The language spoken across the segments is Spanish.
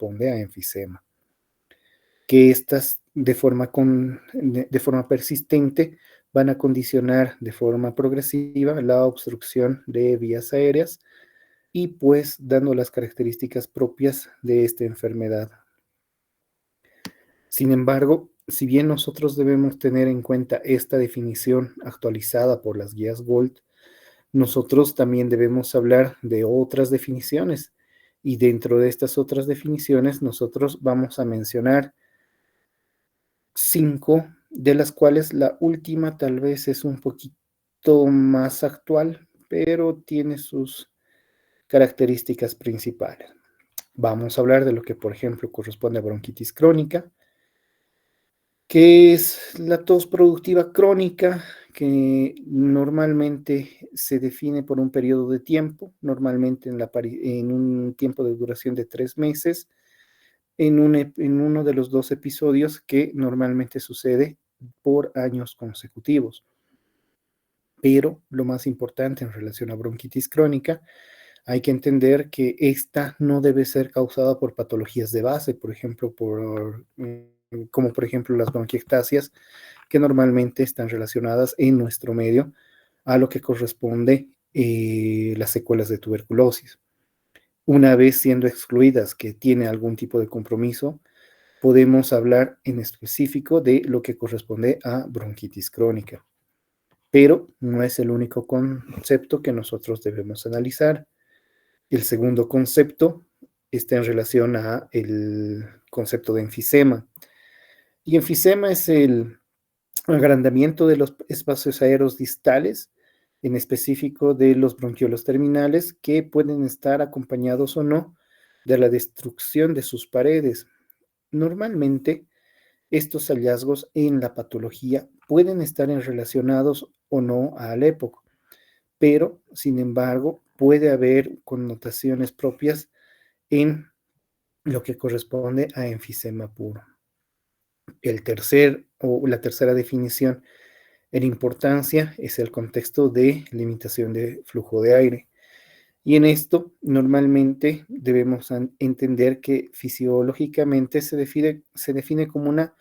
corresponde a enfisema, que estas de forma persistente van a condicionar de forma progresiva la obstrucción de vías aéreas y pues dando las características propias de esta enfermedad. Sin embargo, si bien nosotros debemos tener en cuenta esta definición actualizada por las guías GOLD, nosotros también debemos hablar de otras definiciones. Y dentro de estas otras definiciones, nosotros vamos a mencionar 5, de las cuales la última tal vez es un poquito más actual, pero tiene sus características principales. Vamos a hablar de lo que, por ejemplo, corresponde a bronquitis crónica, que es la tos productiva crónica, que normalmente se define por un periodo de tiempo, normalmente en un tiempo de duración de 3 meses, en uno de los 2 episodios que normalmente sucede por años consecutivos. Pero lo más importante en relación a bronquitis crónica, hay que entender que esta no debe ser causada por patologías de base, por ejemplo, como por ejemplo las bronquiectasias, que normalmente están relacionadas en nuestro medio a lo que corresponde las secuelas de tuberculosis. Una vez siendo excluidas que tiene algún tipo de compromiso, podemos hablar en específico de lo que corresponde a bronquitis crónica. Pero no es el único concepto que nosotros debemos analizar. El segundo concepto está en relación a el concepto de enfisema. Y enfisema es el agrandamiento de los espacios aéreos distales, en específico de los bronquiolos terminales, que pueden estar acompañados o no de la destrucción de sus paredes. Normalmente, estos hallazgos en la patología pueden estar relacionados o no al EPOC, pero, sin embargo, puede haber connotaciones propias en lo que corresponde a enfisema puro. La tercera definición en importancia es el contexto de limitación de flujo de aire. Y en esto normalmente debemos entender que fisiológicamente se define como una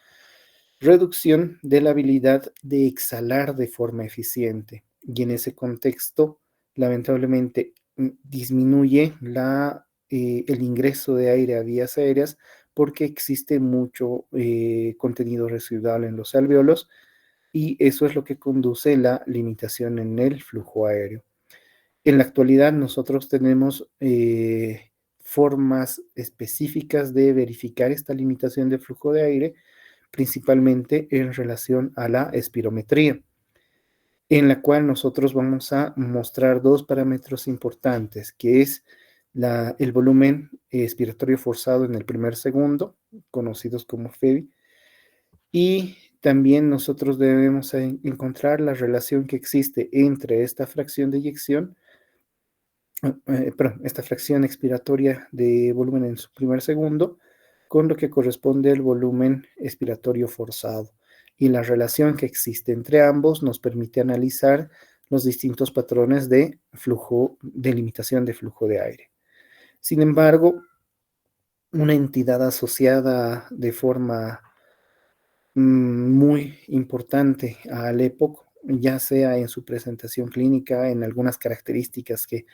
reducción de la habilidad de exhalar de forma eficiente. Y en ese contexto, lamentablemente, disminuye el ingreso de aire a vías aéreas porque existe mucho contenido residual en los alvéolos y eso es lo que conduce la limitación en el flujo aéreo. En la actualidad nosotros tenemos formas específicas de verificar esta limitación de flujo de aire, principalmente en relación a la espirometría, en la cual nosotros vamos a mostrar 2 parámetros importantes, que es el volumen expiratorio forzado en el primer segundo, conocidos como FEBI, y también nosotros debemos encontrar la relación que existe entre esta fracción de eyección, esta fracción expiratoria de volumen en su primer segundo, con lo que corresponde al volumen expiratorio forzado. Y la relación que existe entre ambos nos permite analizar los distintos patrones de flujo, de limitación de flujo de aire. Sin embargo, una entidad asociada de forma muy importante al EPOC, ya sea en su presentación clínica, en algunas características que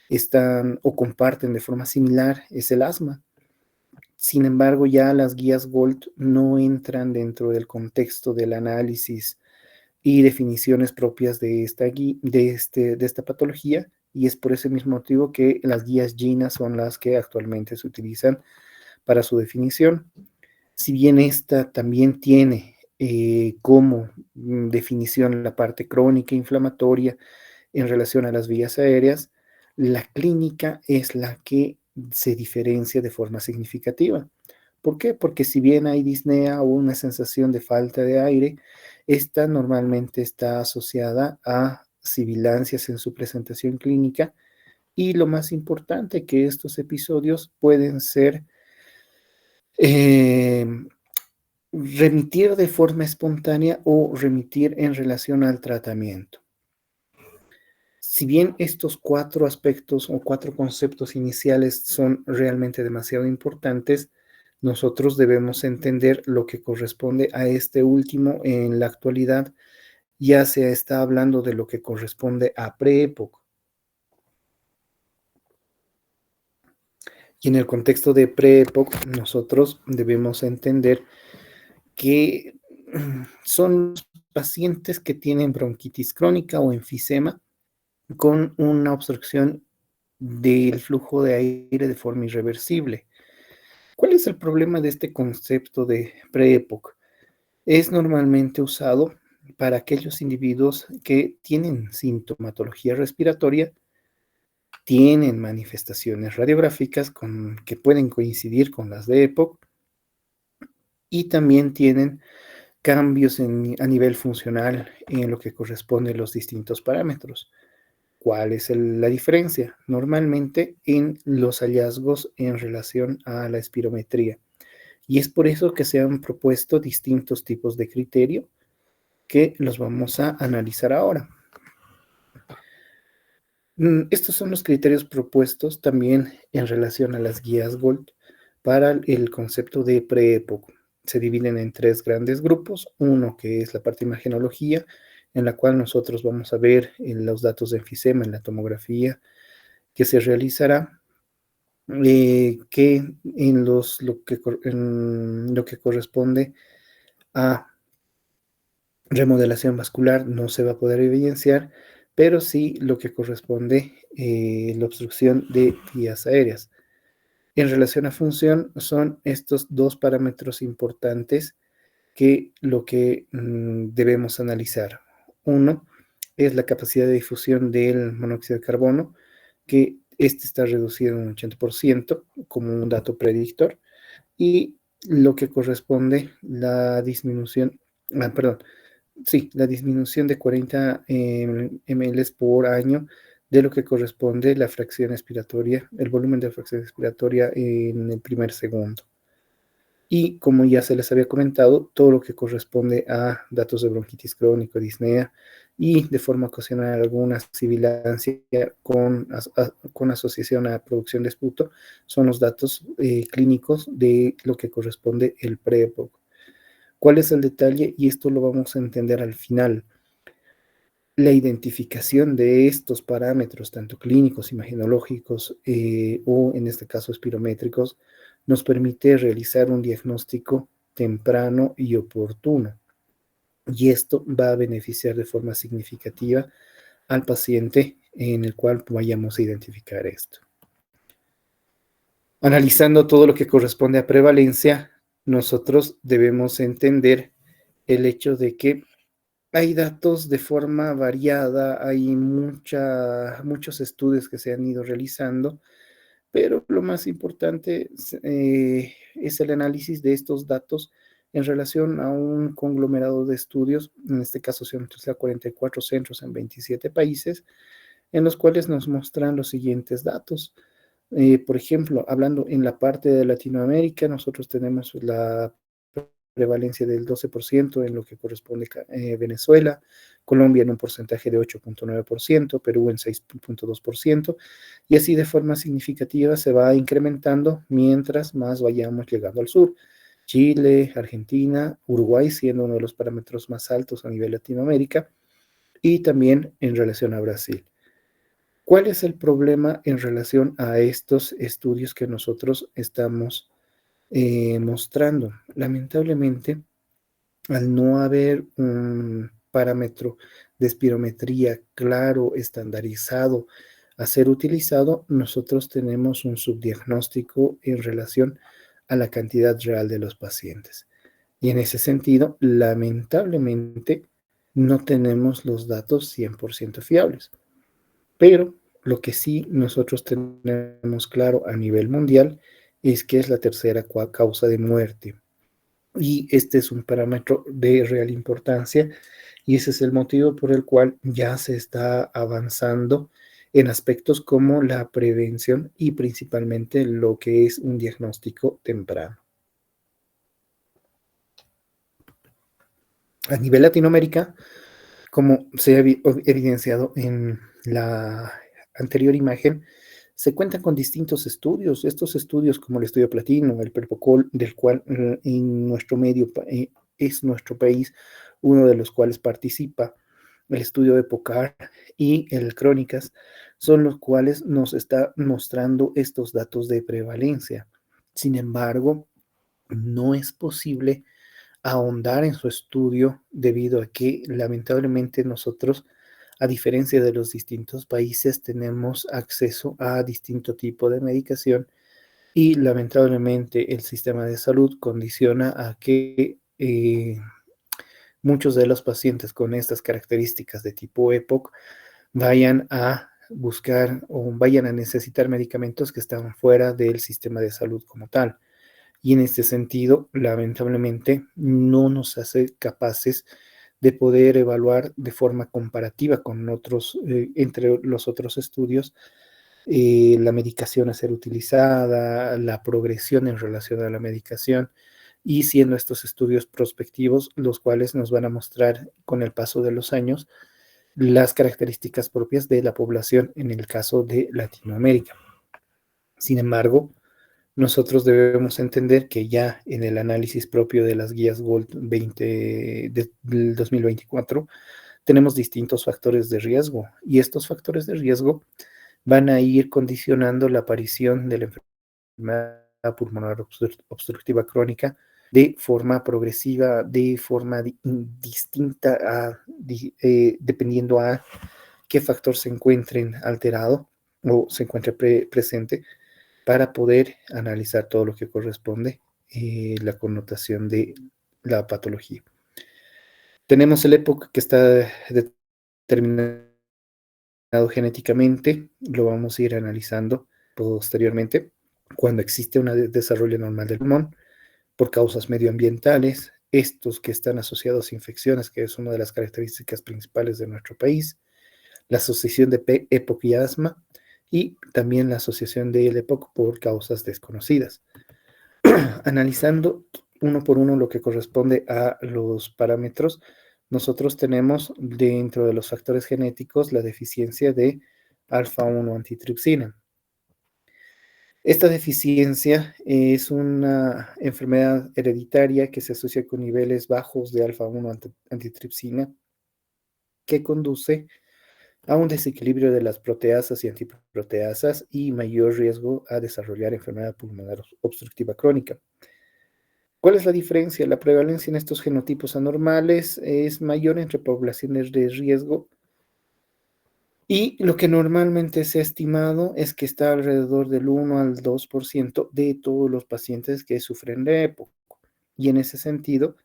están o comparten de forma similar, es el asma. Sin embargo, ya las guías GOLD no entran dentro del contexto del análisis y definiciones propias de esta patología, y es por ese mismo motivo que las guías GINA son las que actualmente se utilizan para su definición. Si bien esta también tiene como definición la parte crónica inflamatoria en relación a las vías aéreas, la clínica es la que se diferencia de forma significativa. ¿Por qué? Porque si bien hay disnea o una sensación de falta de aire, esta normalmente está asociada a sibilancias en su presentación clínica y lo más importante que estos episodios pueden ser eh, remitir de forma espontánea o remitir en relación al tratamiento. Si bien estos 4 aspectos o 4 conceptos iniciales son realmente demasiado importantes, nosotros debemos entender lo que corresponde a este último en la actualidad, ya se está hablando de lo que corresponde a preépoca. Y en el contexto de preépoca, nosotros debemos entender que son pacientes que tienen bronquitis crónica o enfisema con una obstrucción del flujo de aire de forma irreversible. ¿Cuál es el problema de este concepto de pre-EPOC? Es normalmente usado para aquellos individuos que tienen sintomatología respiratoria, tienen manifestaciones radiográficas que pueden coincidir con las de EPOC y también tienen cambios a nivel funcional en lo que corresponde a los distintos parámetros. ¿Cuál es la diferencia? Normalmente en los hallazgos en relación a la espirometría. Y es por eso que se han propuesto distintos tipos de criterio que los vamos a analizar ahora. Estos son los criterios propuestos también en relación a las guías GOLD para el concepto de pre-EPOC. Se dividen en 3 grandes grupos. Uno que es la parte de imagenología, en la cual nosotros vamos a ver los datos de enfisema en la tomografía que se realizará, que en lo que corresponde a remodelación vascular no se va a poder evidenciar, pero sí lo que corresponde la obstrucción de vías aéreas. En relación a función, son estos 2 parámetros importantes que lo que debemos analizar. Uno es la capacidad de difusión del monóxido de carbono, que este está reducido en un 80% como un dato predictor, y lo que corresponde la disminución, perdón, sí, la disminución de 40 ml por año de lo que corresponde la fracción expiratoria, el volumen de fracción expiratoria en el primer segundo. Y como ya se les había comentado, todo lo que corresponde a datos de bronquitis crónico, disnea y de forma ocasional alguna sibilancia con asociación a producción de esputo, son los datos clínicos de lo que corresponde el pre-EPOC. ¿Cuál es el detalle? Y esto lo vamos a entender al final. La identificación de estos parámetros, tanto clínicos, imagenológicos o en este caso espirométricos, nos permite realizar un diagnóstico temprano y oportuno. Y esto va a beneficiar de forma significativa al paciente en el cual vayamos a identificar esto. Analizando todo lo que corresponde a prevalencia, nosotros debemos entender el hecho de que hay datos de forma variada, hay muchos estudios que se han ido realizando, pero lo más importante es el análisis de estos datos en relación a un conglomerado de estudios, en este caso se han utilizado 44 centros en 27 países, en los cuales nos muestran los siguientes datos. Por ejemplo, hablando en la parte de Latinoamérica, nosotros tenemos la prevalencia del 12% en lo que corresponde a Venezuela, Colombia en un porcentaje de 8.9%, Perú en 6.2%, y así de forma significativa se va incrementando mientras más vayamos llegando al sur. Chile, Argentina, Uruguay siendo uno de los parámetros más altos a nivel Latinoamérica, y también en relación a Brasil. ¿Cuál es el problema en relación a estos estudios que nosotros estamos mostrando? Lamentablemente, al no haber un parámetro de espirometría claro, estandarizado, a ser utilizado, nosotros tenemos un subdiagnóstico en relación a la cantidad real de los pacientes. Y en ese sentido, lamentablemente, no tenemos los datos 100% fiables. Pero lo que sí nosotros tenemos claro a nivel mundial es que es la tercera causa de muerte. Y este es un parámetro de real importancia y ese es el motivo por el cual ya se está avanzando en aspectos como la prevención y principalmente lo que es un diagnóstico temprano. A nivel Latinoamérica, como se ha evidenciado en la anterior imagen, se cuentan con distintos estudios. Estos estudios, como el estudio Platino, el Perpocol, del cual en nuestro medio es nuestro país uno de los cuales participa, el estudio de POCAR y el Crónicas, son los cuales nos está mostrando estos datos de prevalencia. Sin embargo, no es posible ahondar en su estudio debido a que lamentablemente nosotros, a diferencia de los distintos países, tenemos acceso a distinto tipo de medicación y lamentablemente el sistema de salud condiciona a que muchos de los pacientes con estas características de tipo EPOC vayan a buscar o vayan a necesitar medicamentos que están fuera del sistema de salud como tal. Y en este sentido, lamentablemente, no nos hace capaces de poder evaluar de forma comparativa con otros, entre los otros estudios, la medicación a ser utilizada, la progresión en relación a la medicación, y siendo estos estudios prospectivos, los cuales nos van a mostrar con el paso de los años las características propias de la población en el caso de Latinoamérica. Sin embargo, nosotros debemos entender que ya en el análisis propio de las guías GOLD 20 del 2024 tenemos distintos factores de riesgo y estos factores de riesgo van a ir condicionando la aparición de la enfermedad pulmonar obstructiva crónica de forma progresiva, de forma distinta, dependiendo a qué factor se encuentre alterado o se encuentre presente, para poder analizar todo lo que corresponde, la connotación de la patología. Tenemos el EPOC que está determinado genéticamente, lo vamos a ir analizando posteriormente, cuando existe un desarrollo normal del pulmón, por causas medioambientales, estos que están asociados a infecciones, que es una de las características principales de nuestro país, la asociación de EPOC y asma, y también la asociación del EPOC por causas desconocidas. Analizando uno por uno lo que corresponde a los parámetros, nosotros tenemos dentro de los factores genéticos la deficiencia de alfa-1 antitripsina. Esta deficiencia es una enfermedad hereditaria que se asocia con niveles bajos de alfa-1 antitripsina que conduce a un desequilibrio de las proteasas y antiproteasas y mayor riesgo a desarrollar enfermedad pulmonar obstructiva crónica. ¿Cuál es la diferencia? La prevalencia en estos genotipos anormales es mayor entre poblaciones de riesgo y lo que normalmente se ha estimado es que está alrededor del 1 al 2% de todos los pacientes que sufren de EPOC. Y en ese sentido,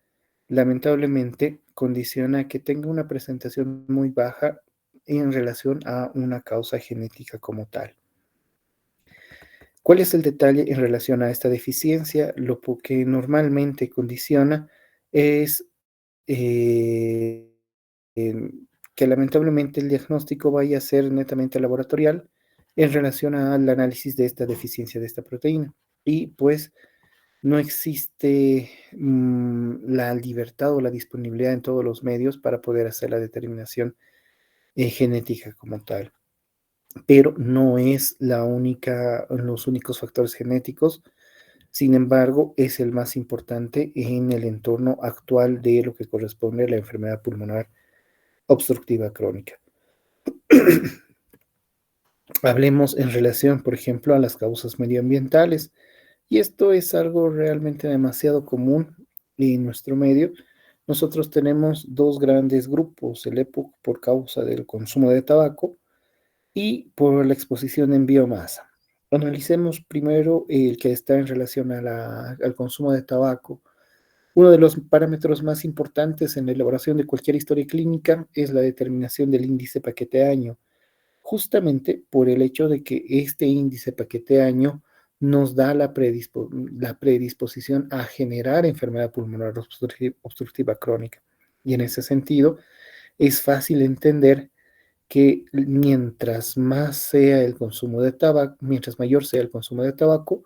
lamentablemente, condiciona que tenga una presentación muy baja en relación a una causa genética como tal. ¿Cuál es el detalle en relación a esta deficiencia? Lo que normalmente condiciona es eh, que lamentablemente el diagnóstico vaya a ser netamente laboratorial en relación al análisis de esta deficiencia de esta proteína. Y pues no existe la libertad o la disponibilidad en todos los medios para poder hacer la determinación genética como tal. Pero no es los únicos factores genéticos. Sin embargo, es el más importante en el entorno actual de lo que corresponde a la enfermedad pulmonar obstructiva crónica. Hablemos en relación, por ejemplo, a las causas medioambientales. Y esto es algo realmente demasiado común en nuestro medio. Nosotros tenemos dos grandes grupos, el EPOC por causa del consumo de tabaco y por la exposición en biomasa. Analicemos primero el que está en relación al consumo de tabaco. Uno de los parámetros más importantes en la elaboración de cualquier historia clínica es la determinación del índice paquete año, justamente por el hecho de que este índice paquete año nos da la predisposición a generar enfermedad pulmonar obstructiva crónica. Y en ese sentido, es fácil entender que mientras más sea el consumo de tabaco, mientras mayor sea el consumo de tabaco,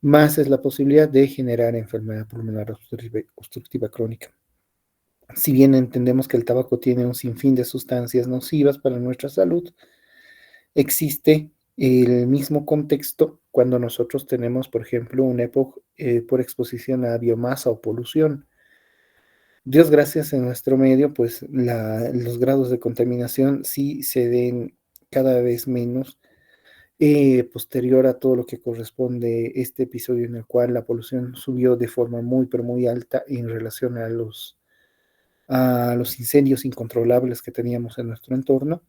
más es la posibilidad de generar enfermedad pulmonar obstructiva crónica. Si bien entendemos que el tabaco tiene un sinfín de sustancias nocivas para nuestra salud, existe el mismo contexto cuando nosotros tenemos, por ejemplo, una EPOC por exposición a biomasa o polución. Dios gracias en nuestro medio, pues los grados de contaminación sí se den cada vez menos posterior a todo lo que corresponde este episodio en el cual la polución subió de forma muy, pero muy alta en relación a los incendios incontrolables que teníamos en nuestro entorno,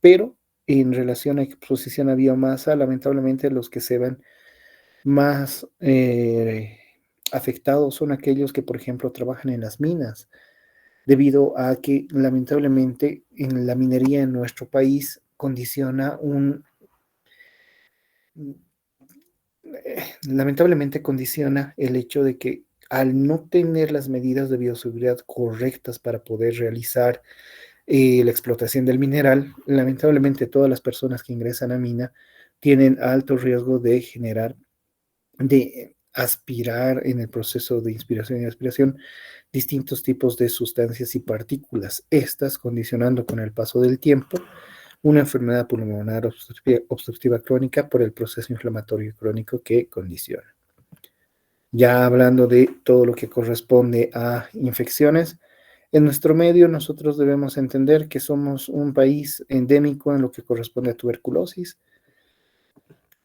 pero en relación a exposición a biomasa, lamentablemente los que se ven más afectados son aquellos que, por ejemplo, trabajan en las minas, debido a que lamentablemente en la minería en nuestro país lamentablemente condiciona el hecho de que al no tener las medidas de bioseguridad correctas para poder realizar la explotación del mineral, lamentablemente todas las personas que ingresan a mina tienen alto riesgo de aspirar en el proceso de inspiración y aspiración distintos tipos de sustancias y partículas, estas condicionando con el paso del tiempo una enfermedad pulmonar obstructiva crónica por el proceso inflamatorio crónico que condiciona. Ya hablando de todo lo que corresponde a infecciones, en nuestro medio nosotros debemos entender que somos un país endémico en lo que corresponde a tuberculosis.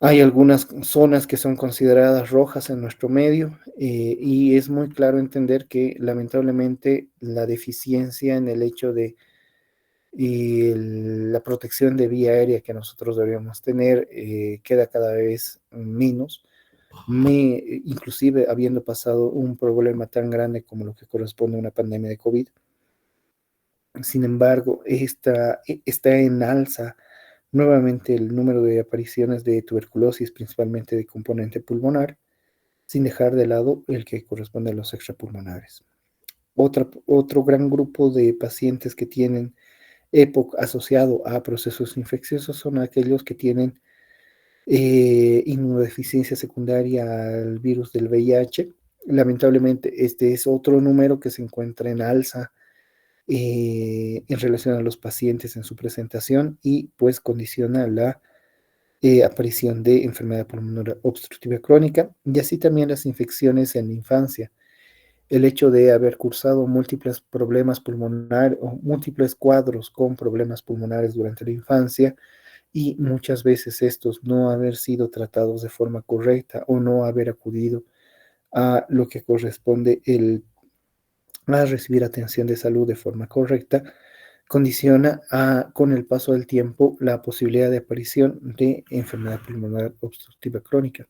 Hay algunas zonas que son consideradas rojas en nuestro medio y es muy claro entender que lamentablemente la deficiencia en el hecho de la protección de vía aérea que nosotros deberíamos tener queda cada vez menos inclusive habiendo pasado un problema tan grande como lo que corresponde a una pandemia de COVID. Sin embargo, está en alza nuevamente el número de apariciones de tuberculosis, principalmente de componente pulmonar, sin dejar de lado el que corresponde a los extrapulmonares. Otro gran grupo de pacientes que tienen EPOC asociado a procesos infecciosos son aquellos que tienen inmunodeficiencia secundaria al virus del VIH. Lamentablemente, este es otro número que se encuentra en alza en relación a los pacientes en su presentación y pues condiciona la aparición de enfermedad pulmonar obstructiva crónica y así también las infecciones en la infancia. El hecho de haber cursado múltiples problemas pulmonares o múltiples cuadros con problemas pulmonares durante la infancia y muchas veces estos no haber sido tratados de forma correcta o no haber acudido a lo que corresponde a recibir atención de salud de forma correcta, condiciona con el paso del tiempo la posibilidad de aparición de enfermedad pulmonar obstructiva crónica.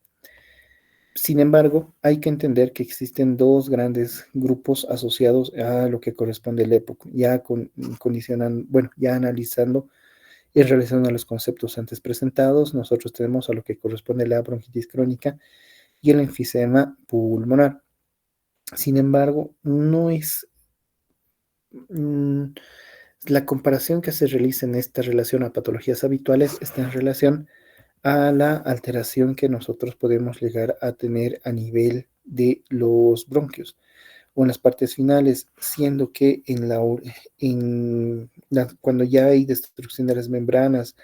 Sin embargo, hay que entender que existen dos grandes grupos asociados a lo que corresponde al EPOC, ya analizando y realizando los conceptos antes presentados, nosotros tenemos a lo que corresponde la bronquitis crónica y el enfisema pulmonar. Sin embargo, no es la comparación que se realiza en esta relación a patologías habituales está en relación a la alteración que nosotros podemos llegar a tener a nivel de los bronquios o en las partes finales, siendo que cuando ya hay destrucción de las membranas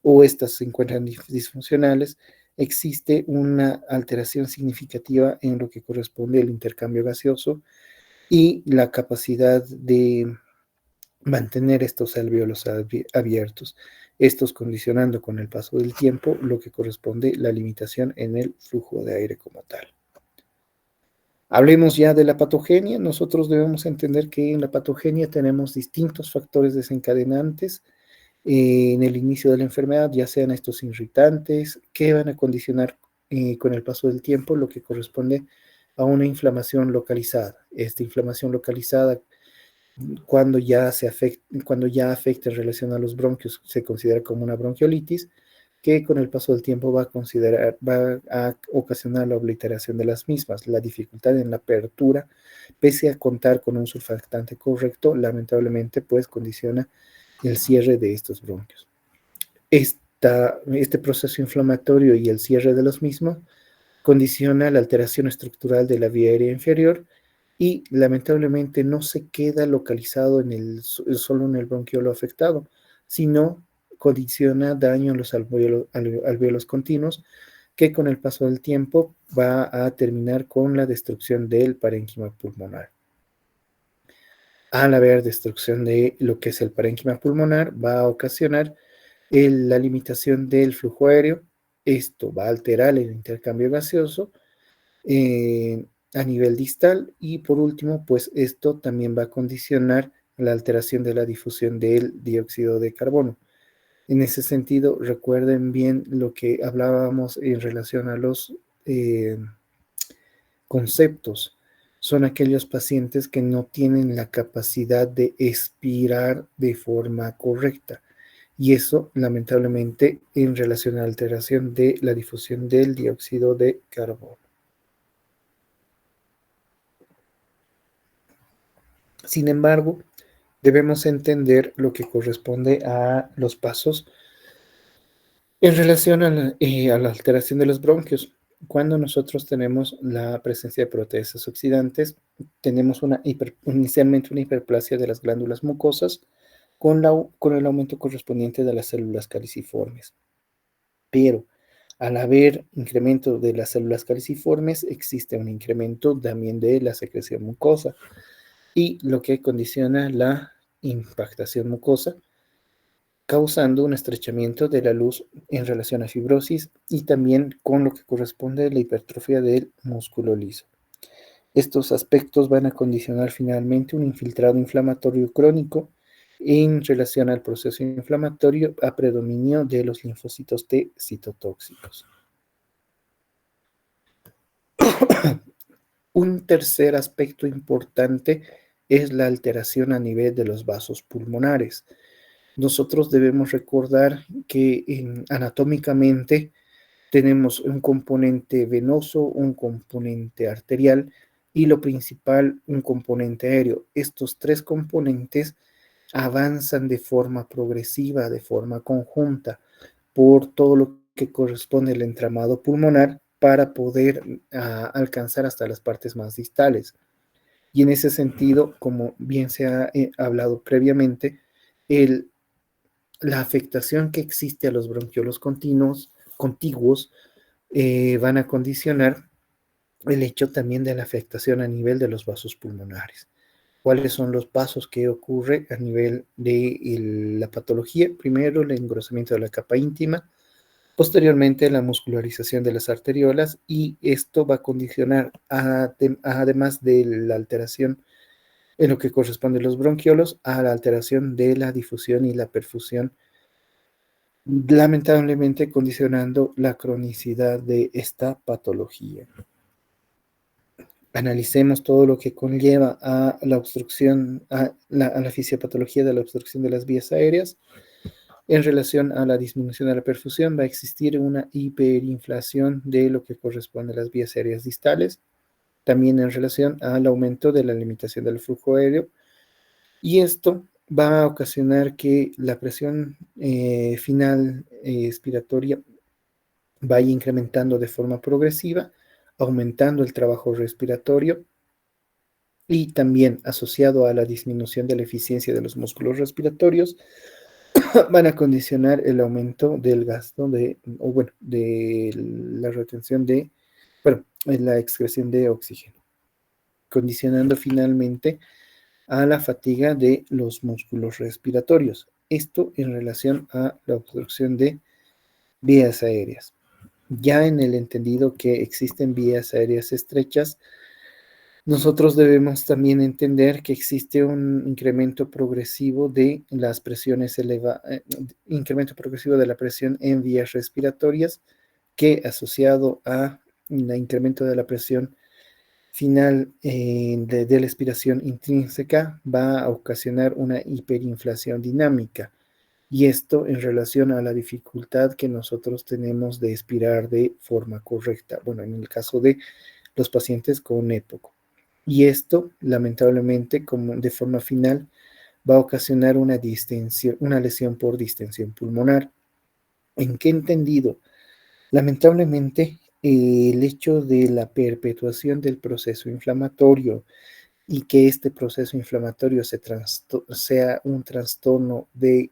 o estas se encuentran disfuncionales, existe una alteración significativa en lo que corresponde al intercambio gaseoso y la capacidad de mantener estos alvéolos abiertos, estos condicionando con el paso del tiempo lo que corresponde la limitación en el flujo de aire como tal. Hablemos ya de la patogenia. Nosotros debemos entender que en la patogenia tenemos distintos factores desencadenantes en el inicio de la enfermedad, ya sean estos irritantes que van a condicionar con el paso del tiempo lo que corresponde a una inflamación localizada. Esta inflamación localizada, cuando ya afecta en relación a los bronquios, se considera como una bronquiolitis, que con el paso del tiempo va a ocasionar la obliteración de las mismas. La dificultad en la apertura, pese a contar con un surfactante correcto, lamentablemente pues condiciona el cierre de estos bronquios. Este proceso inflamatorio y el cierre de los mismos condiciona la alteración estructural de la vía aérea inferior y lamentablemente no se queda localizado solo en el bronquiolo afectado, sino condiciona daño en los alvéolos continuos, que con el paso del tiempo va a terminar con la destrucción del parénquima pulmonar. Al haber destrucción de lo que es el parénquima pulmonar, va a ocasionar la limitación del flujo aéreo. Esto va a alterar el intercambio gaseoso a nivel distal, y por último, pues esto también va a condicionar la alteración de la difusión del dióxido de carbono. En ese sentido, recuerden bien lo que hablábamos en relación a los eh, conceptos. Son aquellos pacientes que no tienen la capacidad de expirar de forma correcta. Y eso, lamentablemente, en relación a la alteración de la difusión del dióxido de carbono. Sin embargo, debemos entender lo que corresponde a los pasos en relación a la alteración de los bronquios. Cuando nosotros tenemos la presencia de proteasas oxidantes, tenemos inicialmente una hiperplasia de las glándulas mucosas con el aumento correspondiente de las células caliciformes. Pero al haber incremento de las células caliciformes, existe un incremento también de la secreción mucosa, y lo que condiciona la impactación mucosa, causando un estrechamiento de la luz en relación a fibrosis y también con lo que corresponde a la hipertrofia del músculo liso. Estos aspectos van a condicionar finalmente un infiltrado inflamatorio crónico en relación al proceso inflamatorio a predominio de los linfocitos T citotóxicos. Un tercer aspecto importante es la alteración a nivel de los vasos pulmonares. Nosotros debemos recordar que anatómicamente tenemos un componente venoso, un componente arterial y lo principal, un componente aéreo. Estos tres componentes avanzan de forma progresiva, de forma conjunta, por todo lo que corresponde al entramado pulmonar para poder alcanzar hasta las partes más distales. Y en ese sentido, como bien se ha hablado previamente, la afectación que existe a los bronquiolos contiguos van a condicionar el hecho también de la afectación a nivel de los vasos pulmonares. ¿Cuáles son los pasos que ocurre a nivel de la patología? Primero, el engrosamiento de la capa íntima, posteriormente la muscularización de las arteriolas, y esto va a condicionar, además de la alteración en lo que corresponde a los bronquiolos, a la alteración de la difusión y la perfusión, lamentablemente condicionando la cronicidad de esta patología. Analicemos todo lo que conlleva a la obstrucción, a la fisiopatología de la obstrucción de las vías aéreas. En relación a la disminución de la perfusión, va a existir una hiperinflación de lo que corresponde a las vías aéreas distales, también en relación al aumento de la limitación del flujo aéreo, y esto va a ocasionar que la presión final expiratoria vaya incrementando de forma progresiva, aumentando el trabajo respiratorio, y también asociado a la disminución de la eficiencia de los músculos respiratorios, van a condicionar el aumento del gasto de la retención la excreción de oxígeno, condicionando finalmente a la fatiga de los músculos respiratorios. Esto en relación a la obstrucción de vías aéreas. Ya en el entendido que existen vías aéreas estrechas, nosotros debemos también entender que existe un incremento progresivo de las presiones incremento progresivo de la presión en vías respiratorias, que asociado a un incremento de la presión final de la expiración intrínseca va a ocasionar una hiperinflación dinámica. Y esto en relación a la dificultad que nosotros tenemos de expirar de forma correcta. Bueno, en el caso de los pacientes con EPOC. Y esto, lamentablemente, como de forma final, va a ocasionar una lesión por distensión pulmonar. ¿En qué entendido? Lamentablemente, el hecho de la perpetuación del proceso inflamatorio y que este proceso inflamatorio sea un trastorno de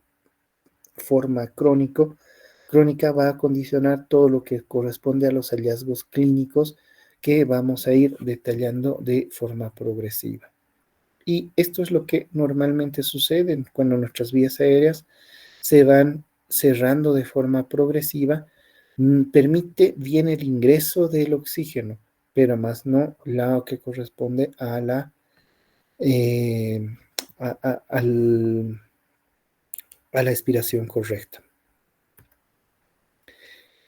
forma crónica va a condicionar todo lo que corresponde a los hallazgos clínicos que vamos a ir detallando de forma progresiva. Y esto es lo que normalmente sucede cuando nuestras vías aéreas se van cerrando de forma progresiva. Permite bien el ingreso del oxígeno, pero más no lo que corresponde a la, eh, a la expiración correcta.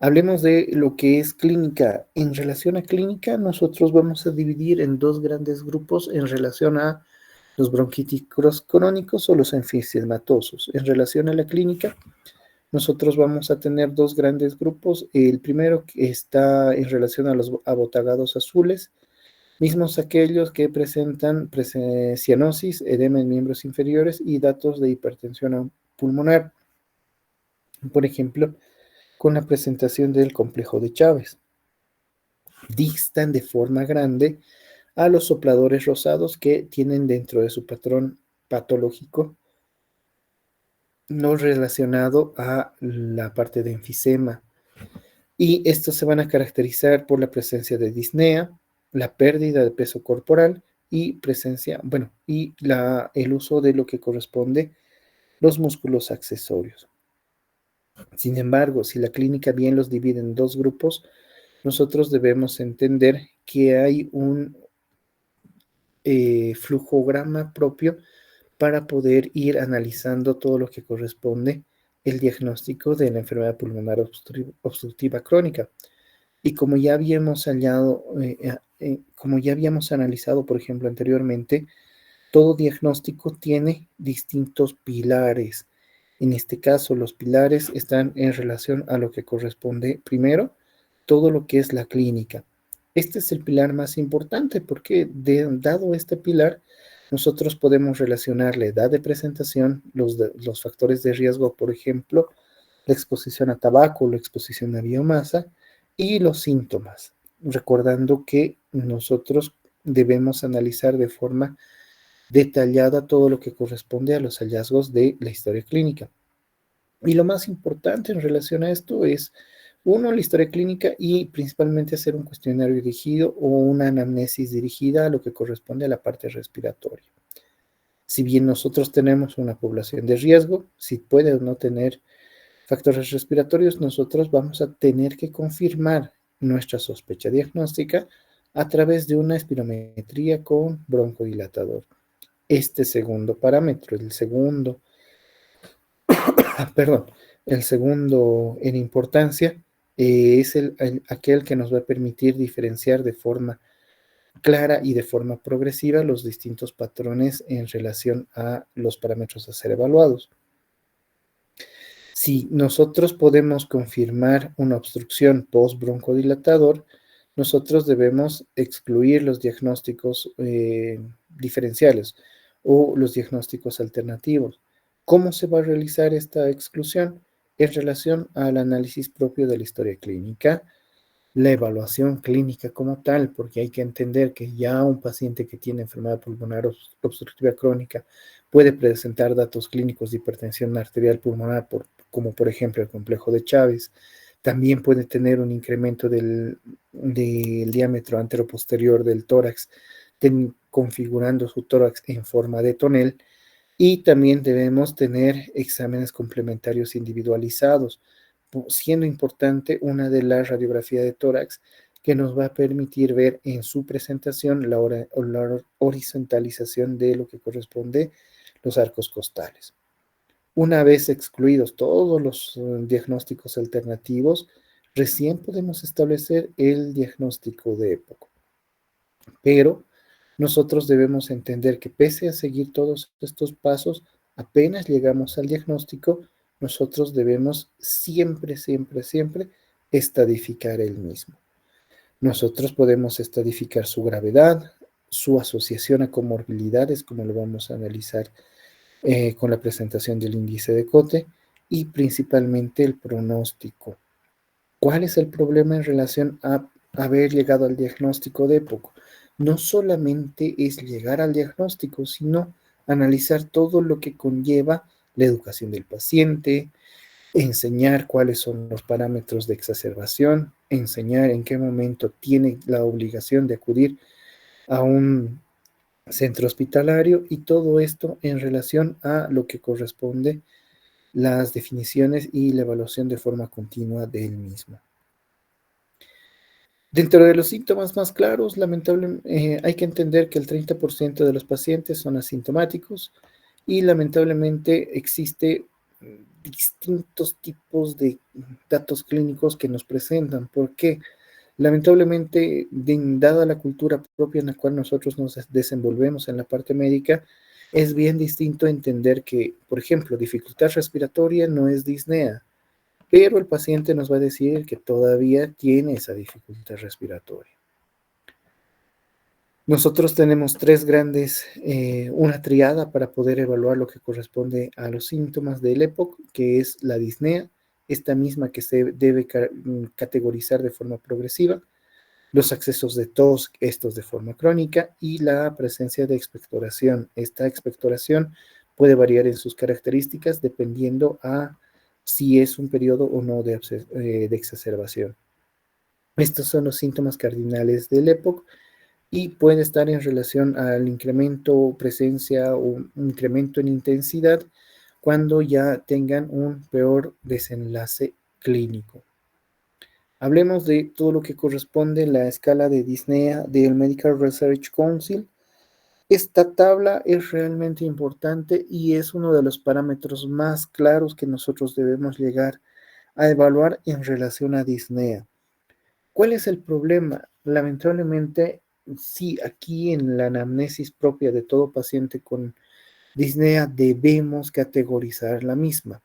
Hablemos de lo que es clínica. En relación a clínica, nosotros vamos a dividir en dos grandes grupos en relación a los bronquíticos crónicos o los enfisematosos. En relación a la clínica, nosotros vamos a tener dos grandes grupos. El primero que está en relación a los abotagados azules, mismos aquellos que presentan cianosis, edema en miembros inferiores y datos de hipertensión pulmonar. Por ejemplo, con la presentación del complejo de Chávez. Distan de forma grande a los sopladores rosados que tienen dentro de su patrón patológico no relacionado a la parte de enfisema. Y estos se van a caracterizar por la presencia de disnea, la pérdida de peso corporal y presencia, bueno, y el uso de lo que corresponde los músculos accesorios. Sin embargo, si la clínica bien los divide en dos grupos, nosotros debemos entender que hay un flujograma propio para poder ir analizando todo lo que corresponde el diagnóstico de la enfermedad pulmonar obstructiva crónica. Y como ya habíamos hallado, como ya habíamos analizado, por ejemplo, anteriormente, todo diagnóstico tiene distintos pilares. En este caso, los pilares están en relación a lo que corresponde primero, todo lo que es la clínica. Este es el pilar más importante porque dado este pilar, nosotros podemos relacionar la edad de presentación, los factores de riesgo, por ejemplo, la exposición a tabaco, la exposición a biomasa y los síntomas, recordando que nosotros debemos analizar de forma detallada todo lo que corresponde a los hallazgos de la historia clínica. Y lo más importante en relación a esto es, uno, la historia clínica y principalmente hacer un cuestionario dirigido o una anamnesis dirigida a lo que corresponde a la parte respiratoria. Si bien nosotros tenemos una población de riesgo, si puede o no tener factores respiratorios, nosotros vamos a tener que confirmar nuestra sospecha diagnóstica a través de una espirometría con broncodilatador. Este segundo parámetro, perdón, el segundo en importancia, es aquel que nos va a permitir diferenciar de forma clara y de forma progresiva los distintos patrones en relación a los parámetros a ser evaluados. Si nosotros podemos confirmar una obstrucción post-broncodilatador, nosotros debemos excluir los diagnósticos diferenciales o los diagnósticos alternativos. ¿Cómo se va a realizar esta exclusión? En relación al análisis propio de la historia clínica, la evaluación clínica como tal, porque hay que entender que ya un paciente que tiene enfermedad pulmonar obstructiva crónica puede presentar datos clínicos de hipertensión arterial pulmonar, como por ejemplo el complejo de Chávez. También puede tener un incremento del diámetro anteroposterior del tórax, configurando su tórax en forma de tonel. Y también debemos tener exámenes complementarios individualizados, siendo importante una de la radiografía de tórax que nos va a permitir ver en su presentación la horizontalización de lo que corresponde los arcos costales. Una vez excluidos todos los diagnósticos alternativos, recién podemos establecer el diagnóstico de época. Pero nosotros debemos entender que pese a seguir todos estos pasos, apenas llegamos al diagnóstico, nosotros debemos siempre, siempre, siempre estadificar el mismo. Nosotros podemos estadificar su gravedad, su asociación a comorbilidades, como lo vamos a analizar con la presentación del índice de Cote, y principalmente el pronóstico. ¿Cuál es el problema en relación a haber llegado al diagnóstico de época? no solamente es llegar al diagnóstico, sino analizar todo lo que conlleva la educación del paciente, enseñar cuáles son los parámetros de exacerbación, enseñar en qué momento tiene la obligación de acudir a un centro hospitalario y todo esto en relación a lo que corresponde las definiciones y la evaluación de forma continua del mismo. Dentro de los síntomas más claros, lamentablemente, hay que entender que el 30% de los pacientes son asintomáticos y lamentablemente existe distintos tipos de datos clínicos que nos presentan. ¿Por qué? Lamentablemente, dada la cultura propia en la cual nosotros nos desenvolvemos en la parte médica, es bien distinto entender que, por ejemplo, dificultad respiratoria no es disnea, pero el paciente nos va a decir que todavía tiene esa dificultad respiratoria. Nosotros tenemos una triada para poder evaluar lo que corresponde a los síntomas del EPOC, que es la disnea, esta misma que se debe categorizar de forma progresiva, los accesos de tos, estos de forma crónica, y la presencia de expectoración. Esta expectoración puede variar en sus características dependiendo a si es un periodo o no de exacerbación. Estos son los síntomas cardinales del EPOC y puede estar en relación al incremento, presencia o un incremento en intensidad cuando ya tengan un peor desenlace clínico. Hablemos de todo lo que corresponde a la escala de disnea del Medical Research Council. Esta tabla es realmente importante y es uno de los parámetros más claros que nosotros debemos llegar a evaluar en relación a disnea. ¿Cuál es el problema? Lamentablemente, sí, aquí en la anamnesis propia de todo paciente con disnea debemos categorizar la misma.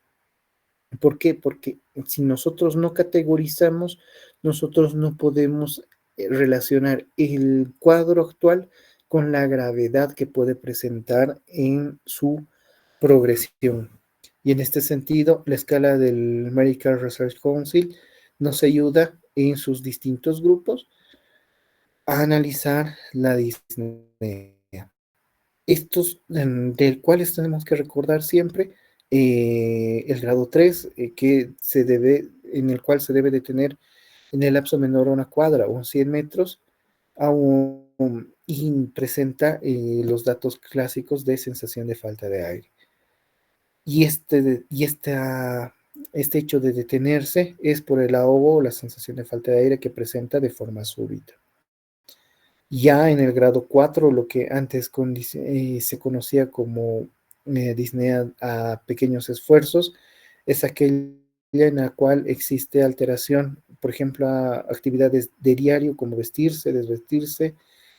¿Por qué? Porque si nosotros no categorizamos, nosotros no podemos relacionar el cuadro actual con la gravedad que puede presentar en su progresión. Y en este sentido, la escala del Medical Research Council nos ayuda en sus distintos grupos a analizar la disnea. Estos del cuales tenemos que recordar siempre el grado 3, en el cual se debe de tener en el lapso menor a una cuadra o 100 metros, y presenta los datos clásicos de sensación de falta de aire. Y este hecho de detenerse es por el ahogo o la sensación de falta de aire que presenta de forma súbita. Ya en el grado 4, lo que antes se conocía como disnea a pequeños esfuerzos, es aquella en la cual existe alteración, por ejemplo, a actividades de diario como vestirse, desvestirse,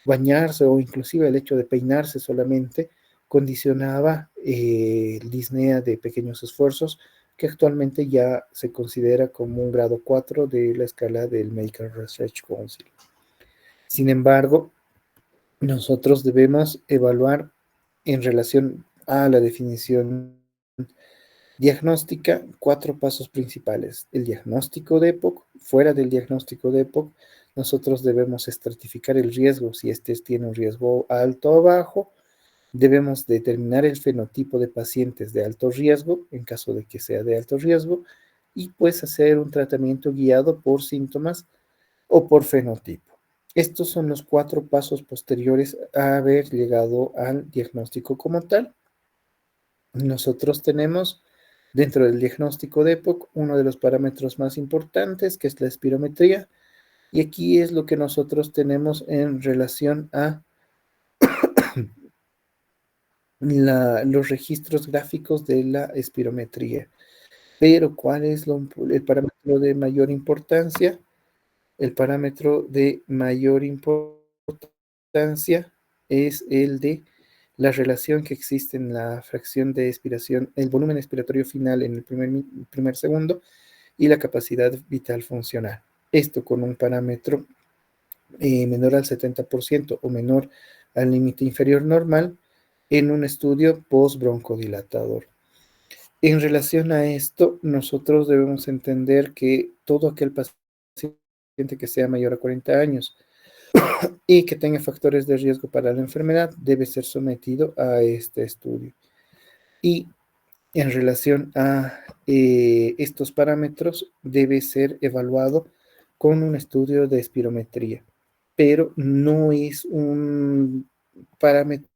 bañarse o inclusive el hecho de peinarse solamente, condicionaba disnea de pequeños esfuerzos, que actualmente ya se considera como un grado 4 de la escala del Medical Research Council. Sin embargo, nosotros debemos evaluar en relación a la definición diagnóstica 4 pasos principales. El diagnóstico de EPOC. Fuera del diagnóstico de EPOC, nosotros debemos estratificar el riesgo, si este tiene un riesgo alto o bajo. Debemos determinar el fenotipo de pacientes de alto riesgo, en caso de que sea de alto riesgo, y pues hacer un tratamiento guiado por síntomas o por fenotipo. Estos son los 4 pasos posteriores a haber llegado al diagnóstico como tal. Nosotros tenemos dentro del diagnóstico de EPOC uno de los parámetros más importantes, que es la espirometría, y aquí es lo que nosotros tenemos en relación a los registros gráficos de la espirometría. Pero ¿cuál es el parámetro de mayor importancia? El parámetro de mayor importancia es el de la relación que existe en la fracción de expiración, el volumen expiratorio final en el primer segundo y la capacidad vital funcional. Esto con un parámetro menor al 70% o menor al límite inferior normal en un estudio post-broncodilatador. En relación a esto, nosotros debemos entender que todo aquel paciente que sea mayor a 40 años y que tenga factores de riesgo para la enfermedad debe ser sometido a este estudio. Y en relación a estos parámetros debe ser evaluado con un estudio de espirometría, pero no es un parámetro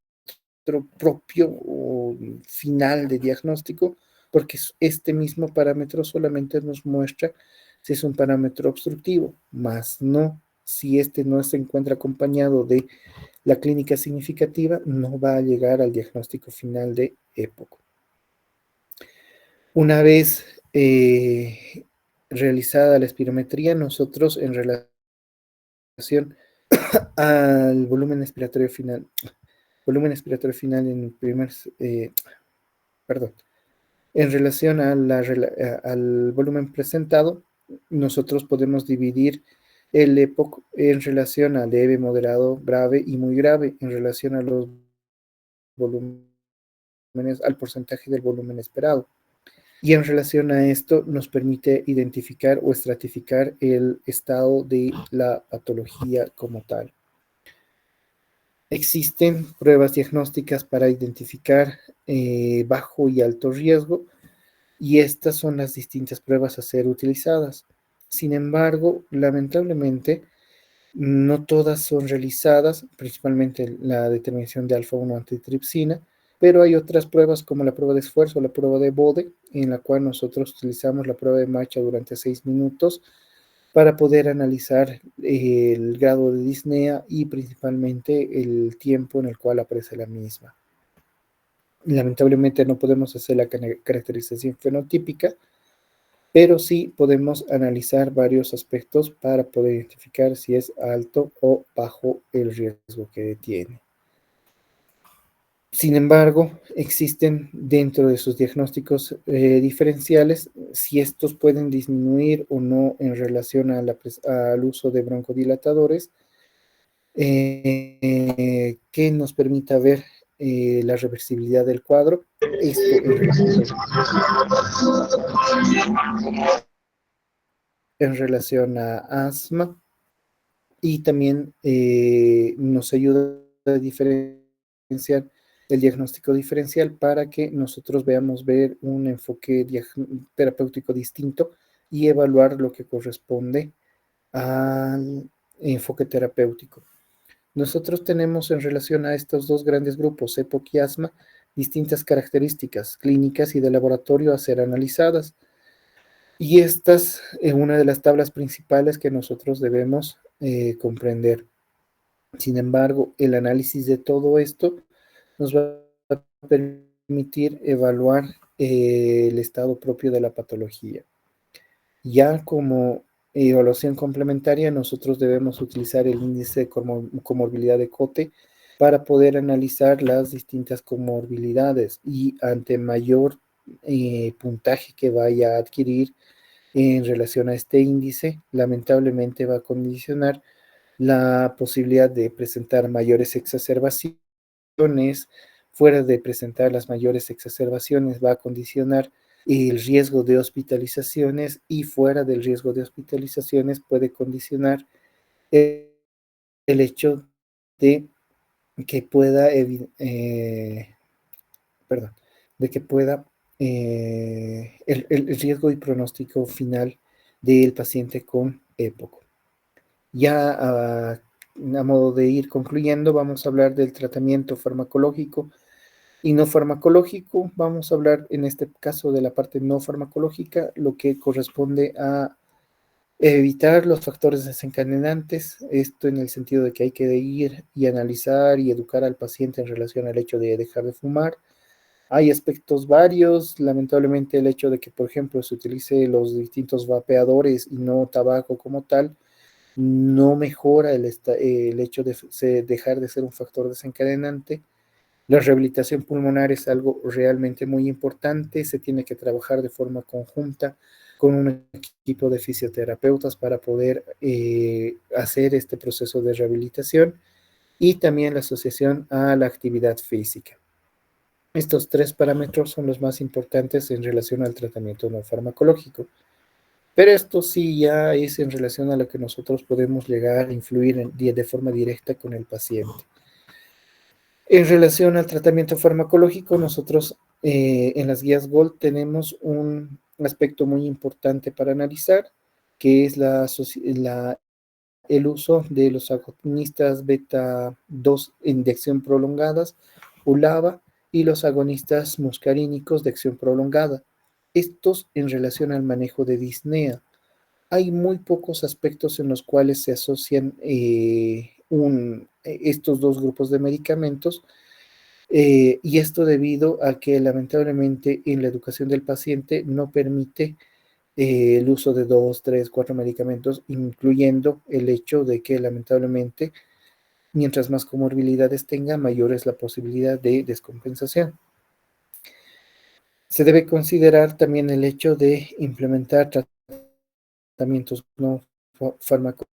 propio o final de diagnóstico, porque este mismo parámetro solamente nos muestra si es un parámetro obstructivo, más no si este no se encuentra acompañado de la clínica significativa, no va a llegar al diagnóstico final de EPOC. Una vez realizada la espirometría, nosotros en relación al volumen expiratorio final en el primer, perdón, en relación a al volumen presentado, nosotros podemos dividir el EPOC en relación a leve, moderado, grave y muy grave, en relación a los volúmenes, al porcentaje del volumen esperado. Y en relación a esto nos permite identificar o estratificar el estado de la patología como tal. Existen pruebas diagnósticas para identificar bajo y alto riesgo, y estas son las distintas pruebas a ser utilizadas. Sin embargo, lamentablemente, no todas son realizadas, principalmente la determinación de alfa-1 antitripsina, pero hay otras pruebas como la prueba de esfuerzo o la prueba de Bode, en la cual nosotros utilizamos la prueba de marcha durante 6 minutos para poder analizar el grado de disnea y principalmente el tiempo en el cual aparece la misma. Lamentablemente no podemos hacer la caracterización fenotípica, pero sí podemos analizar varios aspectos para poder identificar si es alto o bajo el riesgo que tiene. Sin embargo, existen dentro de sus diagnósticos diferenciales si estos pueden disminuir o no en relación a al uso de broncodilatadores, que nos permita ver la reversibilidad del cuadro. Esto en relación a asma, y también nos ayuda a diferenciar el diagnóstico diferencial para que nosotros veamos ver un enfoque terapéutico distinto y evaluar lo que corresponde al enfoque terapéutico. Nosotros tenemos en relación a estos dos grandes grupos, EPOC y asma, distintas características clínicas y de laboratorio a ser analizadas. Y estas es una de las tablas principales que nosotros debemos comprender. Sin embargo, el análisis de todo esto nos va a permitir evaluar el estado propio de la patología. Ya como evaluación complementaria, nosotros debemos utilizar el índice de comorbilidad de Cote para poder analizar las distintas comorbilidades, y ante mayor puntaje que vaya a adquirir en relación a este índice, lamentablemente va a condicionar la posibilidad de presentar mayores exacerbaciones. Fuera de presentar las mayores exacerbaciones, va a condicionar el riesgo de hospitalizaciones, y fuera del riesgo de hospitalizaciones puede condicionar el hecho de que pueda, perdón, de que pueda el riesgo y pronóstico final del paciente con EPOC. Ya a modo de ir concluyendo, vamos a hablar del tratamiento farmacológico y no farmacológico. Vamos a hablar en este caso de la parte no farmacológica, lo que corresponde a evitar los factores desencadenantes, esto en el sentido de que hay que ir y analizar y educar al paciente en relación al hecho de dejar de fumar. Hay aspectos varios, lamentablemente el hecho de que, por ejemplo, se utilice los distintos vapeadores y no tabaco como tal, no mejora el hecho de dejar de ser un factor desencadenante. La rehabilitación pulmonar es algo realmente muy importante, se tiene que trabajar de forma conjunta con un equipo de fisioterapeutas para poder hacer este proceso de rehabilitación, y también la asociación a la actividad física. Estos tres parámetros son los más importantes en relación al tratamiento no farmacológico. Pero esto sí ya es en relación a lo que nosotros podemos llegar a influir de forma directa con el paciente. En relación al tratamiento farmacológico, nosotros en las guías GOLD tenemos un aspecto muy importante para analizar, que es el uso de los agonistas beta 2 de acción prolongadas, ULABA, y los agonistas muscarínicos de acción prolongada. Estos en relación al manejo de disnea. Hay muy pocos aspectos en los cuales se asocian estos dos grupos de medicamentos, y esto debido a que lamentablemente en la educación del paciente no permite el uso de 2, 3, 4 medicamentos, incluyendo el hecho de que lamentablemente mientras más comorbilidades tenga, mayor es la posibilidad de descompensación. Se debe considerar también el hecho de implementar tratamientos no farmacológicos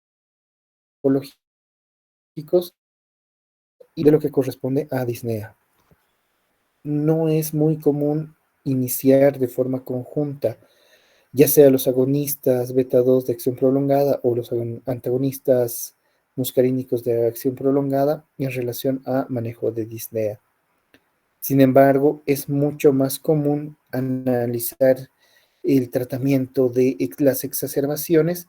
y de lo que corresponde a disnea. No es muy común iniciar de forma conjunta, ya sea los agonistas beta 2 de acción prolongada o los antagonistas muscarínicos de acción prolongada en relación a manejo de disnea. Sin embargo, es mucho más común analizar el tratamiento de las exacerbaciones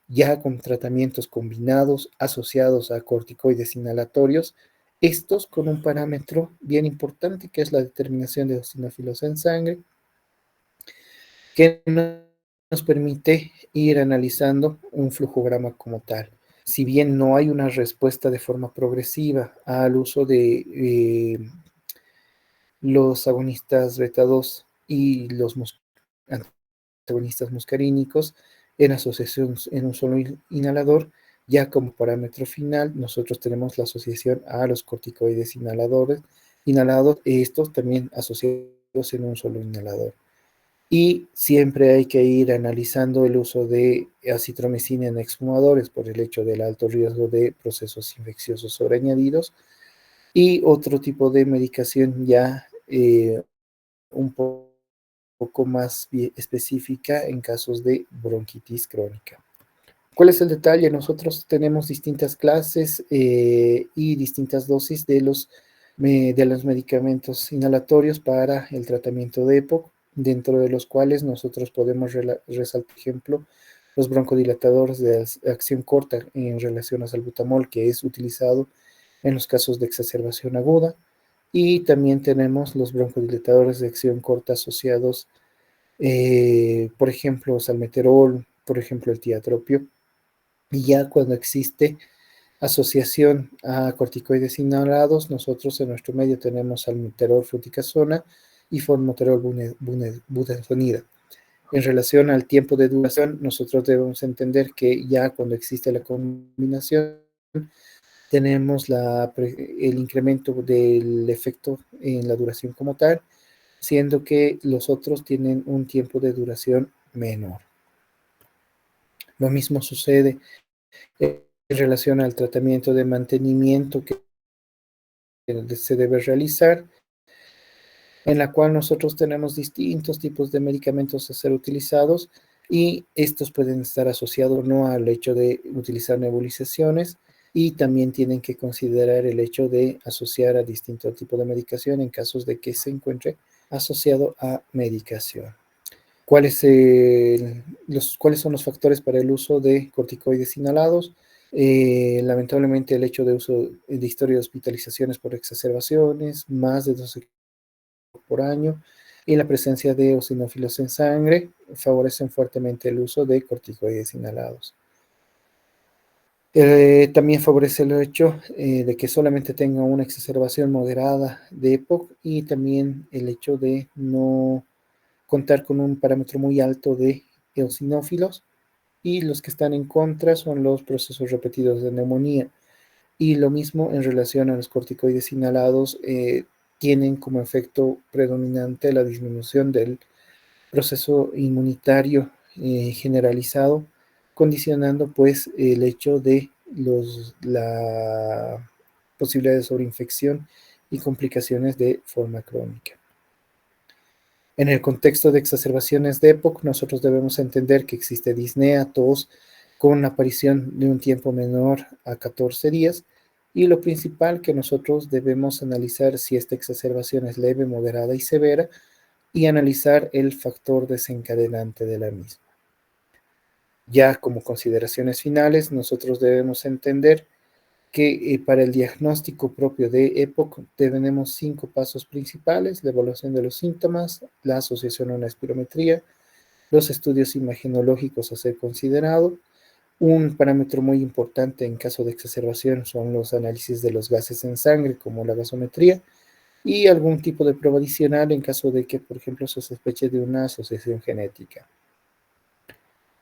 ya con tratamientos combinados asociados a corticoides inhalatorios, estos con un parámetro bien importante que es la determinación de eosinófilos en sangre, que nos permite ir analizando un flujograma como tal. Si bien no hay una respuesta de forma progresiva al uso de los agonistas beta 2 y los antagonistas muscarínicos en asociación en un solo inhalador, ya como parámetro final nosotros tenemos la asociación a los corticoides inhalados, estos también asociados en un solo inhalador. Y siempre hay que ir analizando el uso de acitromicina en exfumadores por el hecho del alto riesgo de procesos infecciosos sobreañadidos y otro tipo de medicación ya un poco más específica en casos de bronquitis crónica. ¿Cuál es el detalle? Nosotros tenemos distintas clases y distintas dosis de los medicamentos inhalatorios para el tratamiento de EPOC, dentro de los cuales nosotros podemos resaltar, por ejemplo, los broncodilatadores de acción corta en relación a salbutamol, que es utilizado en los casos de exacerbación aguda, y también tenemos los broncodilatadores de acción corta asociados, por ejemplo, salmeterol, por ejemplo, el tiatropio, y ya cuando existe asociación a corticoides inhalados, nosotros en nuestro medio tenemos salmeterol fluticasona y formoterol budesonida. En relación al tiempo de duración, nosotros debemos entender que ya cuando existe la combinación, tenemos el incremento del efecto en la duración como tal, siendo que los otros tienen un tiempo de duración menor. Lo mismo sucede en relación al tratamiento de mantenimiento que se debe realizar, en la cual nosotros tenemos distintos tipos de medicamentos a ser utilizados y estos pueden estar asociados no al hecho de utilizar nebulizaciones y también tienen que considerar el hecho de asociar a distinto tipo de medicación en casos de que se encuentre asociado a medicación. ¿Cuáles son los factores para el uso de corticoides inhalados? Lamentablemente el hecho de uso de historia de hospitalizaciones por exacerbaciones, más de 12 por año, y la presencia de eosinófilos en sangre favorecen fuertemente el uso de corticoides inhalados. También favorece el hecho de que solamente tenga una exacerbación moderada de EPOC y también el hecho de no contar con un parámetro muy alto de eosinófilos, y los que están en contra son los procesos repetidos de neumonía. Y lo mismo en relación a los corticoides inhalados, tienen como efecto predominante la disminución del proceso inmunitario generalizado, condicionando pues el hecho de la posibilidad de sobreinfección y complicaciones de forma crónica. En el contexto de exacerbaciones de EPOC, nosotros debemos entender que existe disnea, tos, con aparición de un tiempo menor a 14 días, y lo principal que nosotros debemos analizar si esta exacerbación es leve, moderada y severa, y analizar el factor desencadenante de la misma. Ya como consideraciones finales, nosotros debemos entender que para el diagnóstico propio de EPOC tenemos 5 pasos principales: la evaluación de los síntomas, la asociación a una espirometría, los estudios imagenológicos a ser considerado. Un parámetro muy importante en caso de exacerbación son los análisis de los gases en sangre, como la gasometría, y algún tipo de prueba adicional en caso de que, por ejemplo, se sospeche de una asociación genética.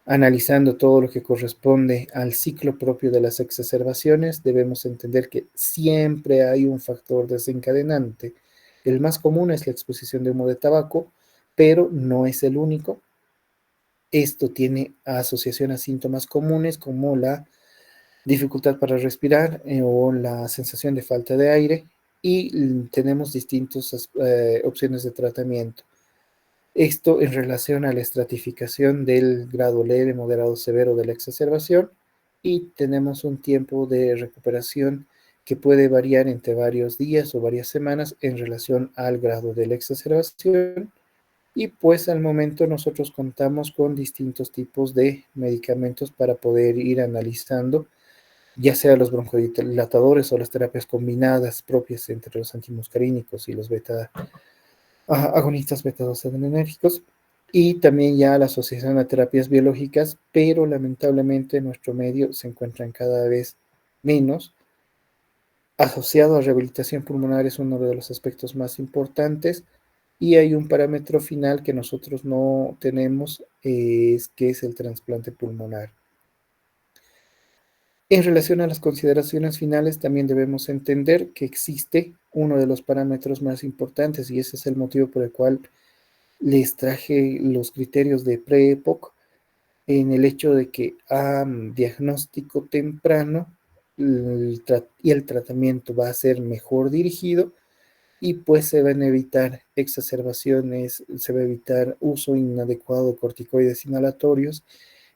Analizando todo lo que corresponde al ciclo propio de las exacerbaciones, debemos entender que siempre hay un factor desencadenante. El más común es la exposición de humo de tabaco, pero no es el único. Esto tiene asociación a síntomas comunes como la dificultad para respirar o la sensación de falta de aire, y tenemos distintas opciones de tratamiento. Esto en relación a la estratificación del grado leve, moderado, severo de la exacerbación, y tenemos un tiempo de recuperación que puede variar entre varios días o varias semanas en relación al grado de la exacerbación. Y pues al momento nosotros contamos con distintos tipos de medicamentos para poder ir analizando, ya sea los broncodilatadores o las terapias combinadas propias entre los antimuscarínicos y los agonistas beta-2 adrenérgicos, y también ya la asociación a terapias biológicas, pero lamentablemente en nuestro medio se encuentran cada vez menos. Asociado a rehabilitación pulmonar es uno de los aspectos más importantes, y hay un parámetro final que nosotros no tenemos, que es el trasplante pulmonar. En relación a las consideraciones finales, también debemos entender que existe uno de los parámetros más importantes, y ese es el motivo por el cual les traje los criterios de pre-EPOC, en el hecho de que a diagnóstico temprano y el tratamiento va a ser mejor dirigido, y pues se van a evitar exacerbaciones, se va a evitar uso inadecuado de corticoides inhalatorios,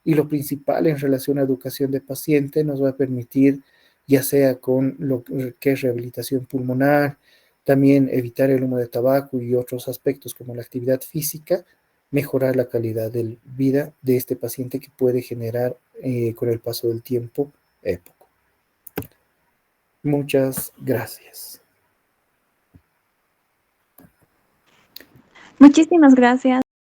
y lo principal en relación a educación de paciente nos va a permitir, ya sea con lo que es rehabilitación pulmonar, también evitar el humo de tabaco y otros aspectos como la actividad física, mejorar la calidad de vida de este paciente que puede generar con el paso del tiempo EPOC. Muchas gracias. Muchísimas gracias.